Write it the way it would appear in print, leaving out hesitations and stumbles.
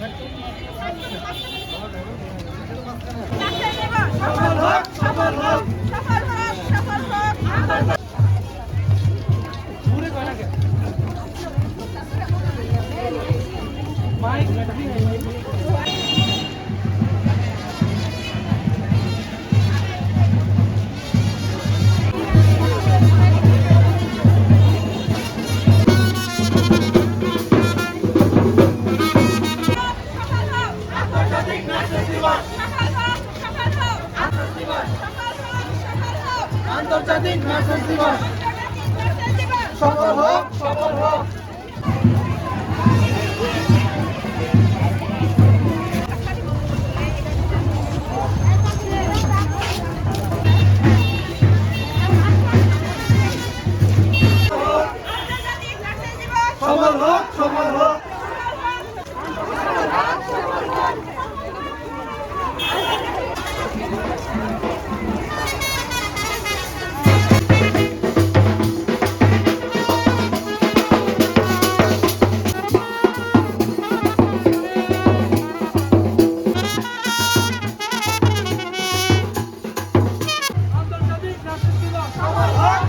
সফল হোক, সফল হোক, সফল হোক, সফল হোক। ঘুরে কয় না কেন? মাইক আন্তর্জাতিক নার্সেস দিবস সফল হোক, সফল হোক। সফল হোক, সফল হোক। আন্তর্জাতিক নার্সেস দিবস সফল হোক।